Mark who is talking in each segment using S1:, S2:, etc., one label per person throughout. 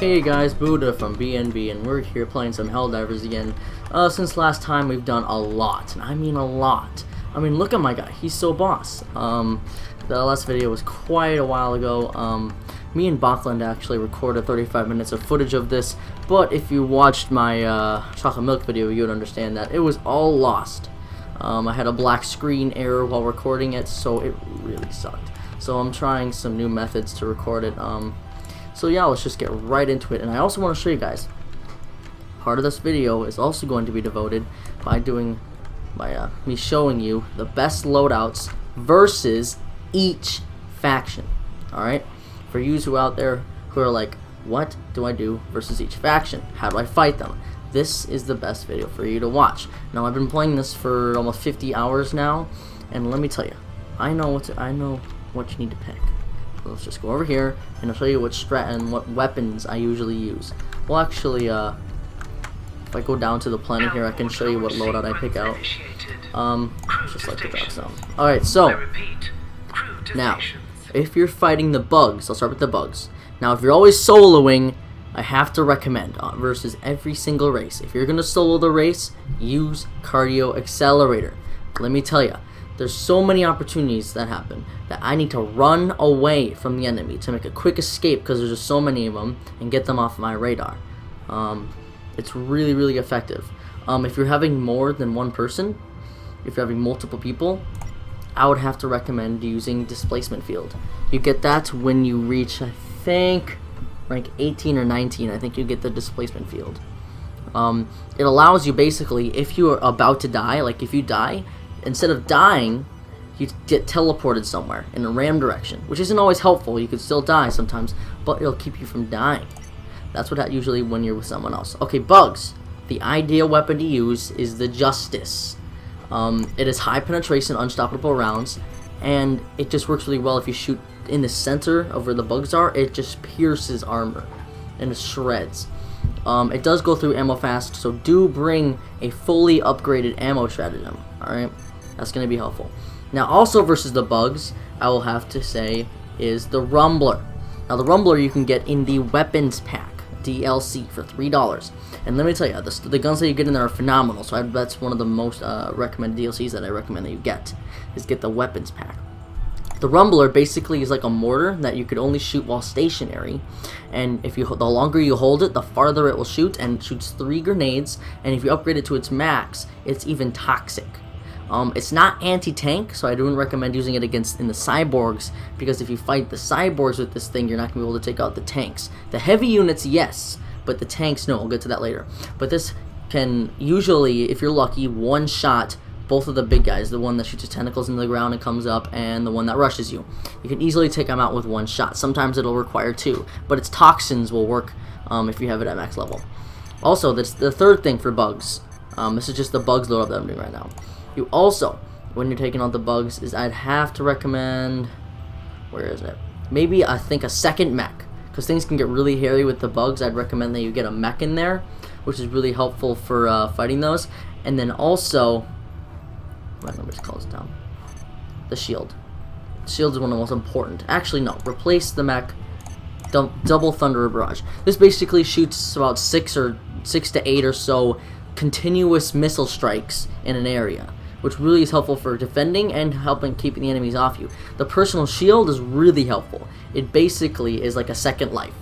S1: Hey guys, Buddha from BNB, and we're here playing some Helldivers again. Since last time we've done a lot, and I mean a lot. I mean, look at my guy, he's so boss. The last video was quite a while ago. Me and Bachland actually recorded 35 minutes of footage of this, but if you watched my chocolate milk video, you would understand that it was all lost. I had a black screen error while recording it, so it really sucked. So I'm trying some new methods to record it. So yeah, let's just get right into it. And I also want to show you guys, part of this video is also going to be devoted by me showing you the best loadouts versus each faction. Alright? For you who out there who are like, what do I do versus each faction? How do I fight them? This is the best video for you to watch. Now, I've been playing this for almost 50 hours now, and let me tell you, I know what you need to pick. Let's just go over here and I'll show you what strat and what weapons I usually use. Well, actually, if I go down to the planet here, I can show you what loadout I pick out. Just like the drop zone. Alright, so now, if you're fighting the bugs, I'll start with the bugs. Now, if you're always soloing, I have to recommend versus every single race. If you're gonna solo the race, use Cardio Accelerator. Let me tell you, there's so many opportunities that happen that I need to run away from the enemy to make a quick escape because there's just so many of them and get them off my radar. It's really, really effective. If you're having more than one person, if you're having multiple people, I would have to recommend using Displacement Field. You get that when you reach, I think, rank 18 or 19. I think you get the Displacement Field. It allows you basically, if you are about to die, like if you die, instead of dying, you get teleported somewhere in a random direction, which isn't always helpful. You could still die sometimes, but it'll keep you from dying. That's what usually when you're with someone else. Okay, bugs. The ideal weapon to use is the Justice. It is high penetration, unstoppable rounds, and it just works really well if you shoot in the center of where the bugs are. It just pierces armor and it shreds. It does go through ammo fast, so do bring a fully upgraded ammo stratagem. Alright, that's going to be helpful. Now, also versus the bugs, I will have to say, is the Rumbler. Now, the Rumbler you can get in the Weapons Pack DLC for $3. And let me tell you, the guns that you get in there are phenomenal, so that's one of the most recommended DLCs that I recommend that you get, is get the Weapons Pack. The Rumbler basically is like a mortar that you could only shoot while stationary, and if the longer you hold it, the farther it will shoot, and it shoots 3 grenades, and if you upgrade it to its max, it's even toxic. It's not anti-tank, so I don't recommend using it in the cyborgs, because if you fight the cyborgs with this thing, you're not going to be able to take out the tanks. The heavy units, yes, but the tanks, no. I'll get to that later. But this can usually, if you're lucky, one-shot both of the big guys, the one that shoots his tentacles into the ground and comes up, and the one that rushes you. You can easily take them out with one shot. Sometimes it'll require 2, but its toxins will work if you have it at max level. Also, that's the third thing for bugs. This is just the bugs loadout that I'm doing right now. You also, when you're taking out the bugs, I'd have to recommend, where is it? Maybe I think a second mech, because things can get really hairy with the bugs. I'd recommend that you get a mech in there, which is really helpful for fighting those. And then also, let me just close it down. The shield. The shield is one of the most important. Actually, no. Replace the mech. Double Thunderer Barrage. This basically shoots about 6 to 8 or so continuous missile strikes in an area, which really is helpful for defending and helping keeping the enemies off you. The personal shield is really helpful. It basically is like a second life.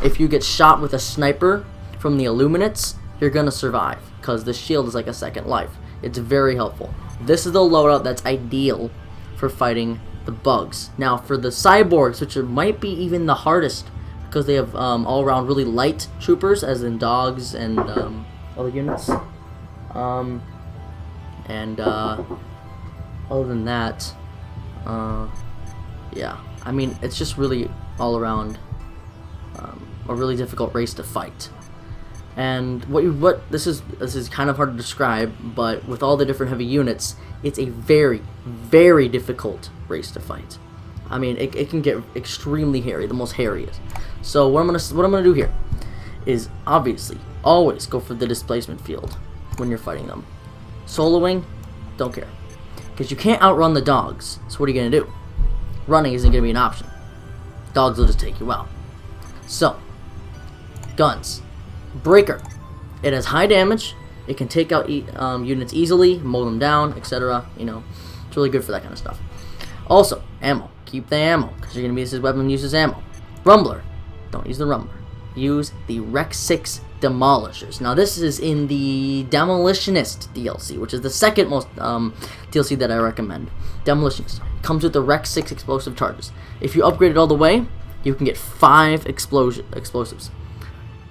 S1: If you get shot with a sniper from the Illuminates, you're gonna survive, because the shield is like a second life. It's very helpful. This is the loadout that's ideal for fighting the bugs. Now, for the cyborgs, which might be even the hardest, because they have all-around really light troopers, as in dogs and other units. Other than that, yeah, I mean, it's just really all around a really difficult race to fight. And this is kind of hard to describe, but with all the different heavy units, it's a very, very difficult race to fight. I mean, it can get extremely hairy, the most hairiest. So what I'm gonna do here is obviously always go for the Displacement Field when you're fighting them. Soloing, don't care, because you can't outrun the dogs. So what are you gonna do? Running isn't gonna be an option. Dogs will just take you out. So Guns. Breaker. It has high damage. It can take out units easily, mow them down, etc. You know, it's really good for that kind of stuff. Also, ammo. Keep the ammo, because you're going to use this weapon uses ammo. Rumbler. Don't use the Rumbler. Use the Rec 6 Demolishers. Now, this is in the Demolitionist DLC, which is the second most DLC that I recommend. Demolitionist. Comes with the Rec 6 explosive charges. If you upgrade it all the way, you can get 5 explosives.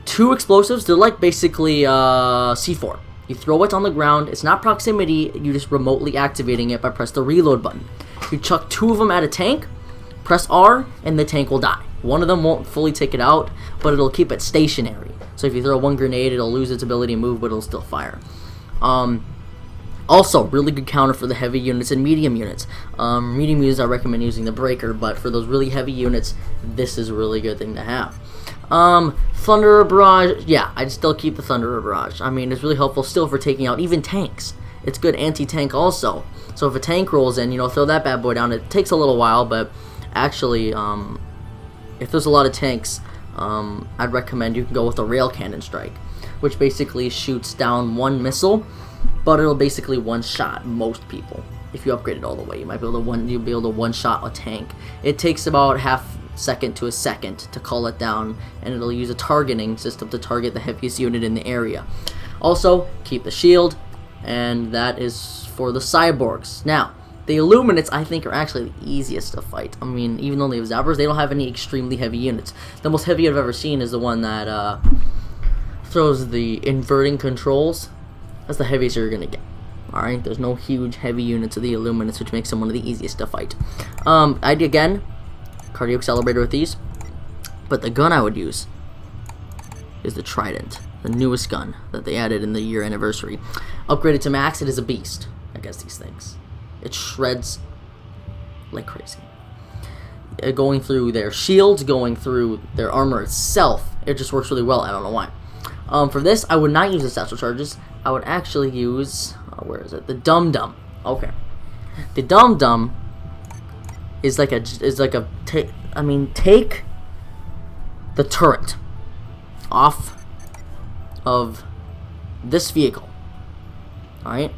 S1: 2 explosives, they're like basically C4. You throw it on the ground, it's not proximity, you just remotely activating it by press the reload button. You chuck 2 of them at a tank, press R, and the tank will die. One of them won't fully take it out, but it'll keep it stationary. So if you throw one grenade, it'll lose its ability to move, but it'll still fire. Also, really good counter for the heavy units and medium units. Medium units, I recommend using the Breaker, but for those really heavy units, this is a really good thing to have. Thunderer Barrage, yeah, I'd still keep the Thunderer Barrage. I mean, it's really helpful still for taking out even tanks. It's good anti-tank also. So if a tank rolls in, you know, throw that bad boy down. It takes a little while, but actually, if there's a lot of tanks, I'd recommend you can go with a Rail Cannon Strike, which basically shoots down 1 missile, but it'll basically one-shot most people. If you upgrade it all the way, you might be able to one-shot a tank. It takes about half second to a second to call it down, and it'll use a targeting system to target the heaviest unit in the area. Also, keep the shield, and that is for the cyborgs. Now, the Illuminates, I think, are actually the easiest to fight. I mean, even though they have zappers, they don't have any extremely heavy units. The most heavy I've ever seen is the one that throws the inverting controls. That's the heaviest you're gonna get. Alright, there's no huge heavy units of the Illuminates, which makes them one of the easiest to fight. Again, cardio accelerator with these, but the gun I would use is the Trident, the newest gun that they added in the year anniversary. Upgraded to max, it is a beast against these things. It shreds like crazy. Going through their shields, going through their armor itself, it just works really well. I don't know why. For this, I would not use the satchel charges. I would actually use, where is it? The Dum Dum. Okay. The Dum Dum is like take the turret off of this vehicle, alright,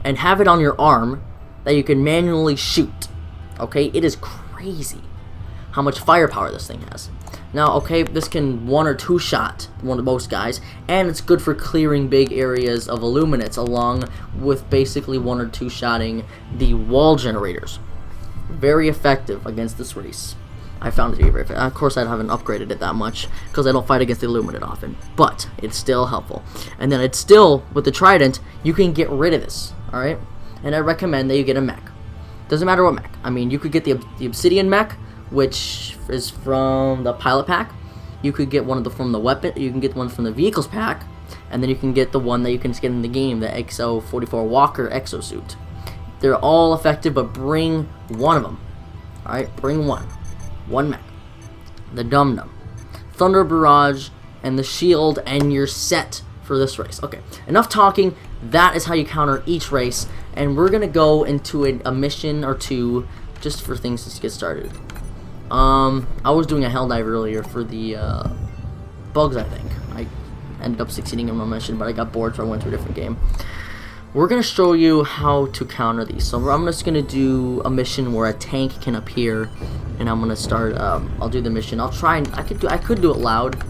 S1: and have it on your arm that you can manually shoot. Okay, it is crazy how much firepower this thing has. Now, okay, this can 1 or 2 shot one of most guys, and it's good for clearing big areas of Illuminates, along with basically 1 or 2 shotting the wall generators. Very effective against this race. I found it to be very effective. Of course, I haven't upgraded it that much because I don't fight against the Illuminate often, but it's still helpful. And then it's still, with the Trident, you can get rid of this, alright? And I recommend that you get a mech. Doesn't matter what mech. I mean, you could get the Obsidian mech, which is from the pilot pack. You could get one from the weapon. You can get one from the vehicles pack, and then you can get the one that you can get in the game, the XO44 Walker exosuit. They're all effective, but bring one of them. All right, bring one mech. The Dum Dum, Thunder Barrage, and the shield, and you're set for this race. Okay, enough talking. That is how you counter each race, and we're gonna go into a mission or two just for things to get started. I was doing a Helldive earlier for the bugs, I think. I ended up succeeding in my mission, but I got bored, so I went to a different game. We're going to show you how to counter these. So I'm just going to do a mission where a tank can appear, and I'm going to start, I'll do the mission. I'll try, and I could do it loud.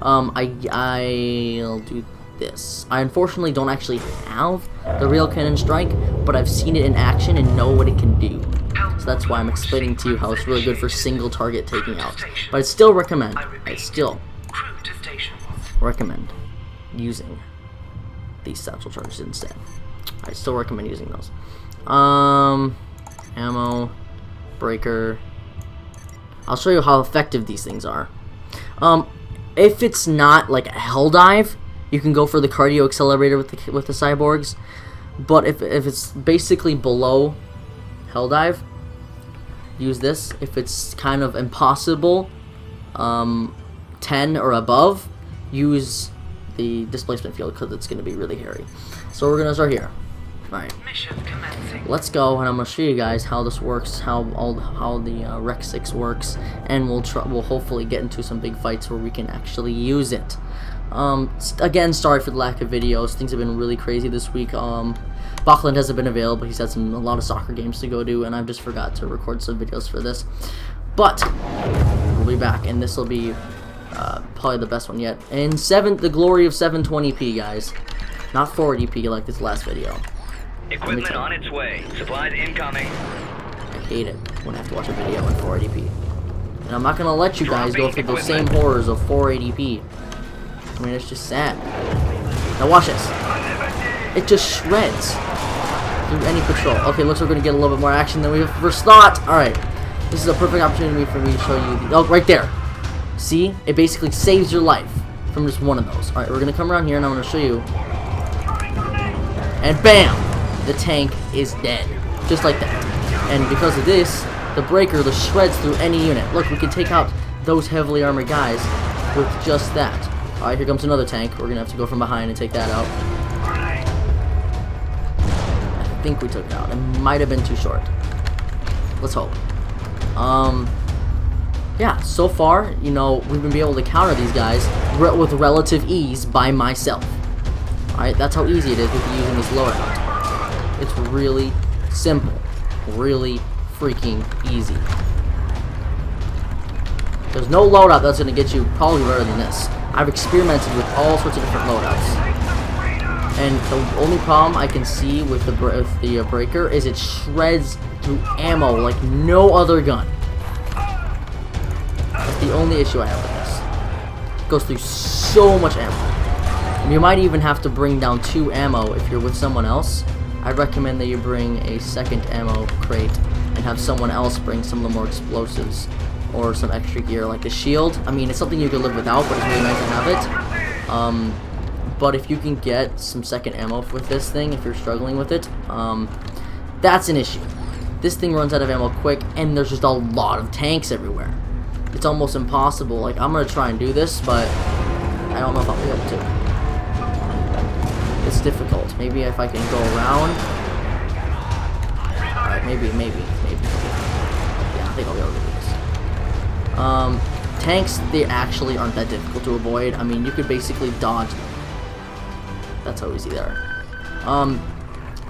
S1: I'll do this. I unfortunately don't actually have the Rail Cannon Strike, but I've seen it in action and know what it can do. So that's why I'm explaining to you how it's really good for single target taking out. But I still recommend using these satchel charges instead. I still recommend using those. Ammo, breaker. I'll show you how effective these things are. If it's not like a Helldive, you can go for the cardio accelerator with the cyborgs. But if it's basically below Helldive, use this. If it's kind of impossible, 10 or above, use the displacement field because it's going to be really hairy. So we're going to start here. Alright. Let's go, and I'm gonna show you guys how this works, how the Rec 6 works, and we'll hopefully get into some big fights where we can actually use it. Again, sorry for the lack of videos. Things have been really crazy this week. Bachland hasn't been available. He's had a lot of soccer games to go to, and I've just forgot to record some videos for this. But we'll be back, and this will be probably the best one yet. And the glory of 720p, guys, not 480p like this last video.
S2: Equipment on its way. Supplies incoming.
S1: I hate it when I have to watch a video in 480p, and I'm not gonna let you guys go through those same horrors of 480p. I mean, it's just sad. Now watch this. It just shreds through any patrol. Okay, looks like we're gonna get a little bit more action than we first thought. Alright. This is a perfect opportunity for me to show you the... Oh, right there. See? It basically saves your life from just one of those. Alright, we're gonna come around here and I'm gonna show you. And bam! The tank is dead. Just like that. And because of this, the breaker shreds through any unit. Look, we can take out those heavily armored guys with just that. Alright, here comes another tank. We're gonna have to go from behind and take that out. I think we took it out. It might have been too short. Let's hope. Yeah, so far, you know, we've been able to counter these guys with relative ease by myself. Alright, that's how easy it is with using this loadout. It's really simple. Really freaking easy. There's no loadout that's going to get you probably better than this. I've experimented with all sorts of different loadouts. And the only problem I can see with the breaker is it shreds through ammo like no other gun. That's the only issue I have with this. It goes through so much ammo. And you might even have to bring down 2 ammo if you're with someone else. I recommend that you bring a second ammo crate and have someone else bring some of the more explosives or some extra gear like the shield. I mean, it's something you can live without, but it's really nice to have it. But if you can get some second ammo with this thing, if you're struggling with it, that's an issue. This thing runs out of ammo quick, and there's just a lot of tanks everywhere. It's almost impossible. Like, I'm gonna try and do this, but I don't know if I'll be able to. It's difficult. Maybe if I can go around. Alright, maybe. Yeah, I think I'll be able to do this. Tanks, they actually aren't that difficult to avoid. I mean, you could basically dodge them. That's how easy they are. I'm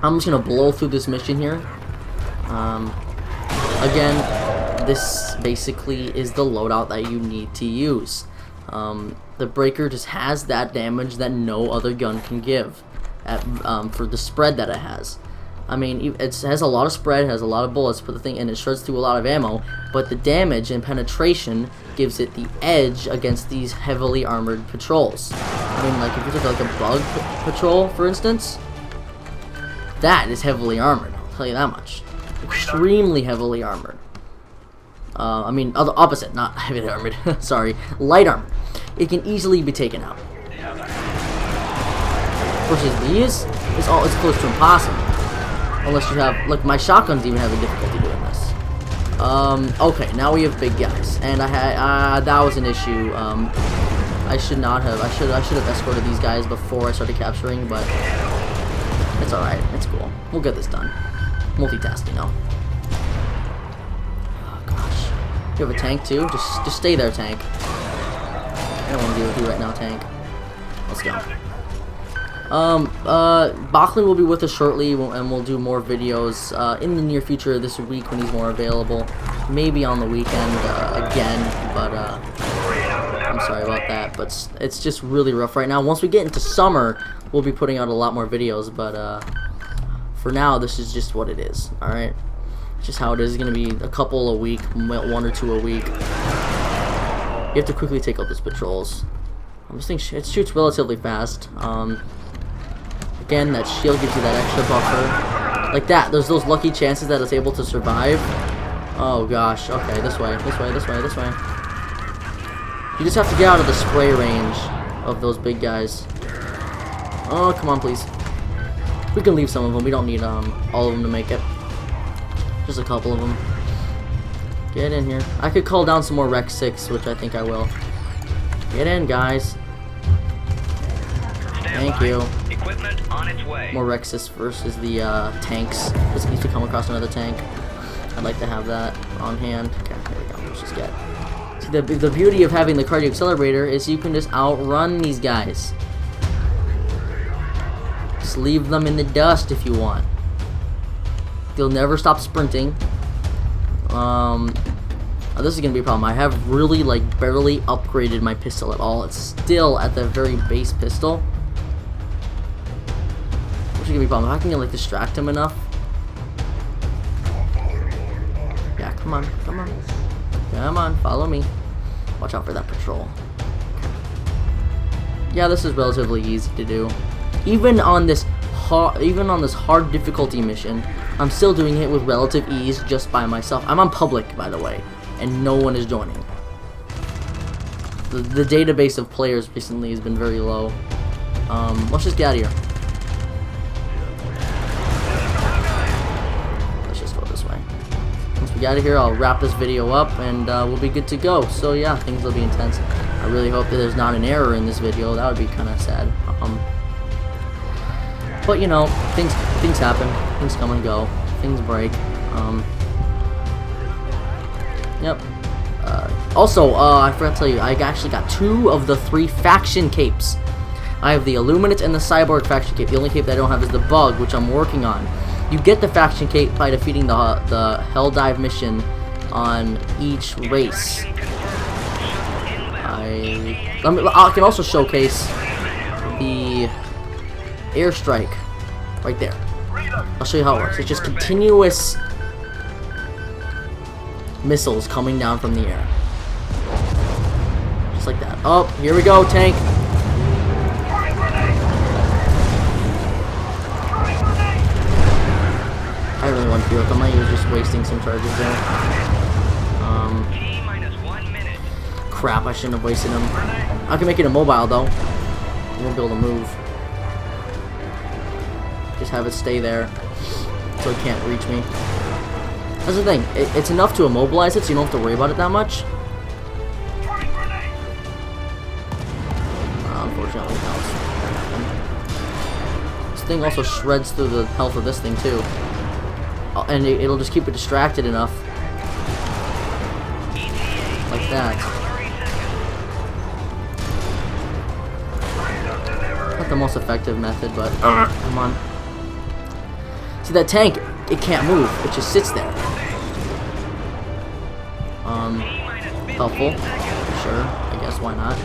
S1: just gonna blow through this mission here. Again, this basically is the loadout that you need to use. The breaker just has that damage that no other gun can give for the spread that it has. I mean, it has a lot of spread, has a lot of bullets for the thing, and it shreds through a lot of ammo, but the damage and penetration gives it the edge against these heavily armored patrols. I mean, like, if you took like a bug patrol, for instance, that is heavily armored, I'll tell you that much. Extremely heavily armored. I mean, the opposite, not heavily armored, sorry, light armored. It can easily be taken out. Versus these, it's close to impossible. Unless you have, like, my shotgun's even having difficulty doing this. Okay, now we have big guys, and that was an issue. I should have escorted these guys before I started capturing, but it's alright, it's cool. We'll get this done. Multitasking now. Oh gosh. You have a tank too? Just stay there, tank. I don't want to deal with you right now, tank. Let's go. Bachland will be with us shortly, and we'll do more videos in the near future this week when he's more available. Maybe on the weekend again, but I'm sorry about that. But it's just really rough right now. Once we get into summer, we'll be putting out a lot more videos, but for now, this is just what it is, alright? It's just how it is. It's going to be a couple a week, 1 or 2 a week. You have to quickly take out these patrols. This thing it shoots relatively fast. Again, that shield gives you that extra buffer. Like that, there's those lucky chances that it's able to survive. Oh gosh, okay, this way. You just have to get out of the spray range of those big guys. Oh, come on, please. We can leave some of them, we don't need all of them to make it. Just a couple of them. Get in here. I could call down some more Rec 6, which I think I will. Get in, guys. Thank you.
S2: Equipment on its way.
S1: More Rexus versus the tanks. This needs to come across another tank. I'd like to have that on hand. Okay, here we go. Let's just get. See, the beauty of having the cardio accelerator is you can just outrun these guys. Just leave them in the dust if you want. They'll never stop sprinting. This is gonna be a problem. I have really like barely upgraded my pistol at all. It's still at the very base pistol. Which is gonna be a problem. If I can like distract him enough. Yeah, come on, come on. Come on, follow me. Watch out for that patrol. Yeah, this is relatively easy to do. Even on this hard difficulty mission, I'm still doing it with relative ease just by myself. I'm on public, by the way, and no one is joining. The database of players recently has been very low. Let's just get out of here. Let's just go this way. Once we get out of here, I'll wrap this video up and we'll be good to go. So yeah, things will be intense. I really hope that there's not an error in this video. That would be kind of sad. But you know, things happen. Things come and go. Things break. Yep. Also, I forgot to tell you, I actually got 2 of the 3 faction capes. I have the Illuminate and the Cyborg faction cape. The only cape that I don't have is the Bug, which I'm working on. You get the faction cape by defeating the Helldive mission on each race. I can also showcase the airstrike right there. I'll show you how it works. It's just continuous missiles coming down from the air. Just like that. Oh, here we go, tank. I really want to feel like I might use just wasting some charges there. Crap, I shouldn't have wasted them. I can make it immobile though. I won't be able to move. Just have it stay there so it can't reach me. That's the thing. It's enough to immobilize it so you don't have to worry about it that much. Unfortunately, no. This thing also shreds through the health of this thing too. And it'll just keep it distracted enough. Like that. Not the most effective method, but come on. See that tank? It can't move. It just sits there. Helpful. Sure. I guess why not?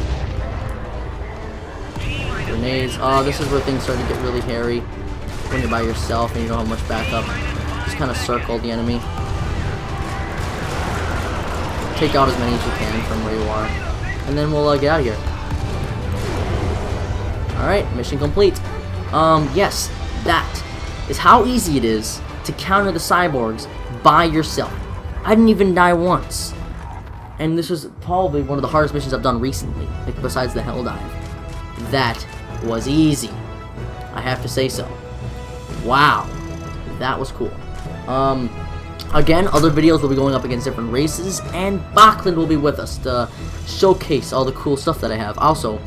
S1: Grenades. Oh, this is where things start to get really hairy when you're by yourself and you don't have much backup. Just kind of circle the enemy. Take out as many as you can from where you are, and then we'll get out of here. Alright, mission complete. Yes, that is how easy it is to counter the cyborgs by yourself. I didn't even die once. And this was probably one of the hardest missions I've done recently, like besides the Helldive. That was easy. I have to say so. Wow. That was cool. Again, other videos will be going up against different races, and Bachland will be with us to showcase all the cool stuff that I have. Also,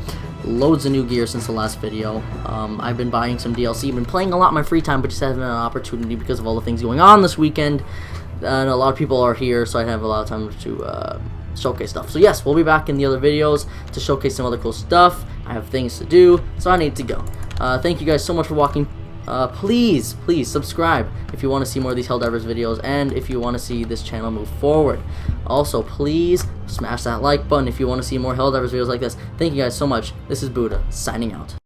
S1: loads of new gear since the last video. I've been buying some DLC, been playing a lot in my free time, but just haven't had an opportunity because of all the things going on this weekend. And a lot of people are here, so I have a lot of time to showcase stuff. So yes, we'll be back in the other videos to showcase some other cool stuff. I have things to do, so I need to go. Thank you guys so much for watching. Please subscribe if you want to see more of these Helldivers videos, and if you want to see this channel move forward. Also, please smash that like button if you want to see more Helldivers videos like this. Thank you guys so much. This is Buddha, signing out.